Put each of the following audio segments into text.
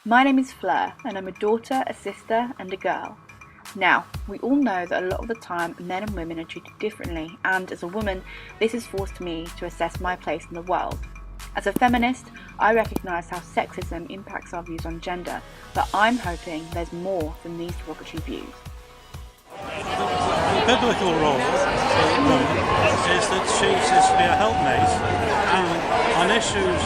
My name is Fleur, and I'm a daughter, a sister, and a girl. Now, we all know that a lot of the time men and women are treated differently, and as a woman, this has forced me to assess my place in the world. As a feminist, I recognise how sexism impacts our views on gender, but I'm hoping there's more than these derogatory views. The biblical role for a woman is that she's to be a helpmate, and on issues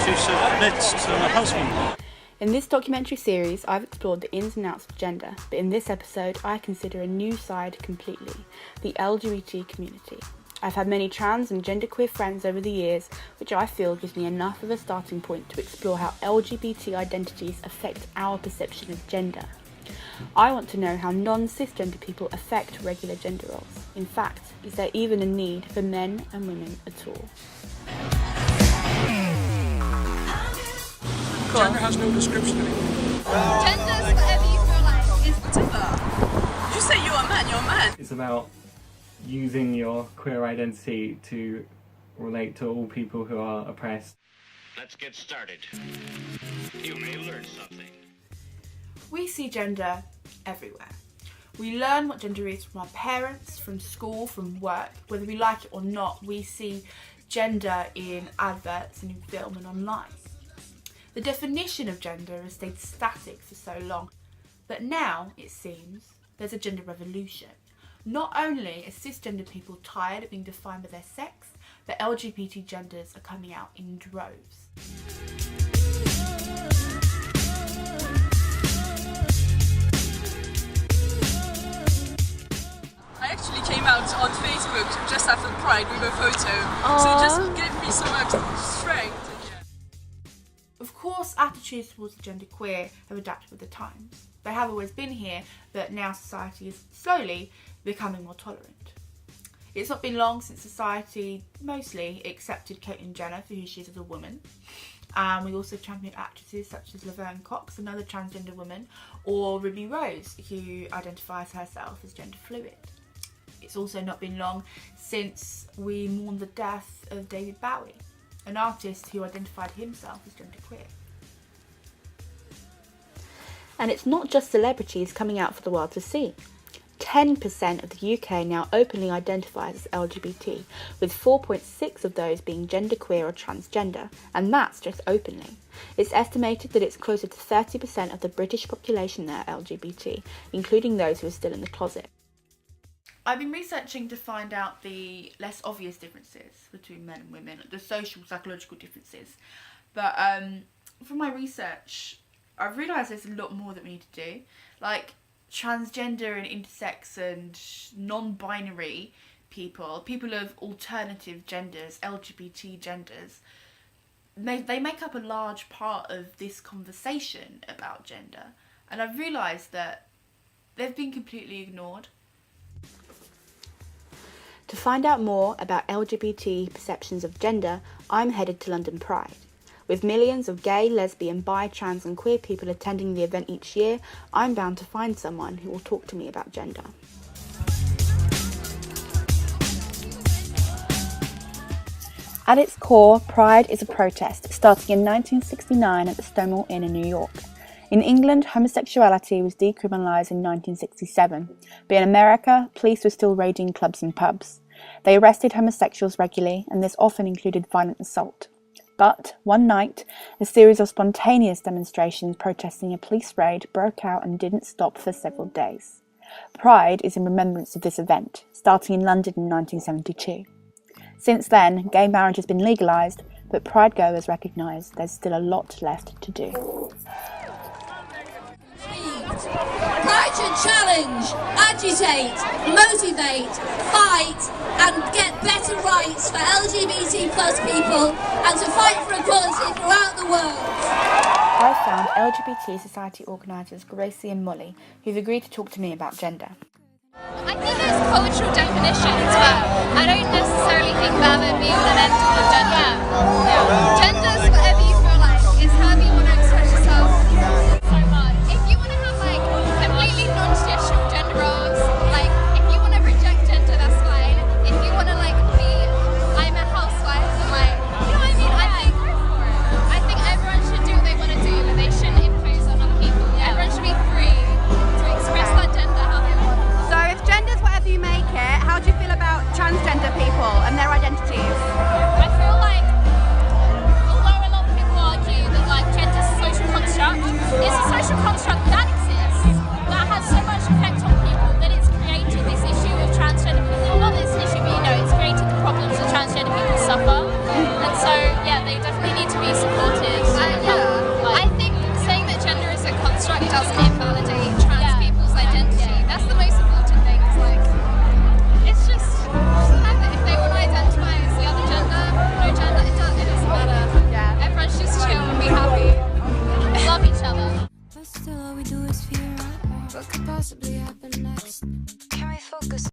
she submits to her husband. In this documentary series, I've explored the ins and outs of gender, but in this episode, I consider a new side completely, the LGBT community. I've had many trans and genderqueer friends over the years, which I feel gives me enough of a starting point to explore how LGBT identities affect our perception of gender. I want to know how non-cisgender people affect regular gender roles. In fact, is there even a need for men and women at all? Gender has no description anymore. Gender's whatever you feel like. It's whatever. You say you're a man, you're a man. It's about using your queer identity to relate to all people who are oppressed. Let's get started. You may learn something. We see gender everywhere. We learn what gender is from our parents, from school, from work. Whether we like it or not, we see gender in adverts and in film and online. The definition of gender has stayed static for so long, but now, it seems, there's a gender revolution. Not only are cisgender people tired of being defined by their sex, but LGBT genders are coming out in droves. I actually came out on Facebook just after Pride with a photo, so it just gave me so much strength. Of course, attitudes towards the genderqueer have adapted with the times. They have always been here, but now society is slowly becoming more tolerant. It's not been long since society mostly accepted Caitlyn Jenner for who she is as a woman. We also championed actresses such as Laverne Cox, another transgender woman, or Ruby Rose, who identifies herself as gender fluid. It's also not been long since we mourned the death of David Bowie, an artist who identified himself as genderqueer. And it's not just celebrities coming out for the world to see. 10% of the UK now openly identifies as LGBT, with 4.6 of those being genderqueer or transgender, and that's just openly. It's estimated that it's closer to 30% of the British population that are LGBT, including those who are still in the closet. I've been researching to find out the less obvious differences between men and women, the social, psychological differences. But from my research, I've realised there's a lot more that we need to do. Like transgender and intersex and non-binary people of alternative genders, LGBT genders, they make up a large part of this conversation about gender. And I've realised that they've been completely ignored. To find out more about LGBT perceptions of gender, I'm headed to London Pride. With millions of gay, lesbian, bi, trans and queer people attending the event each year, I'm bound to find someone who will talk to me about gender. At its core, Pride is a protest starting in 1969 at the Stonewall Inn in New York. In England, homosexuality was decriminalised in 1967, but in America, police were still raiding clubs and pubs. They arrested homosexuals regularly, and this often included violent assault. But one night, a series of spontaneous demonstrations protesting a police raid broke out and didn't stop for several days. Pride is in remembrance of this event, starting in London in 1972. Since then, gay marriage has been legalised, but Pride goers recognise there's still a lot left to do. Pride should challenge, agitate, motivate, fight and get better rights for LGBT plus people and to fight for equality throughout the world. I found LGBT society organisers Gracie and Molly, who've agreed to talk to me about gender. I think there's cultural definitions, but I don't necessarily think that would be all and end all of gender. Yeah. Gender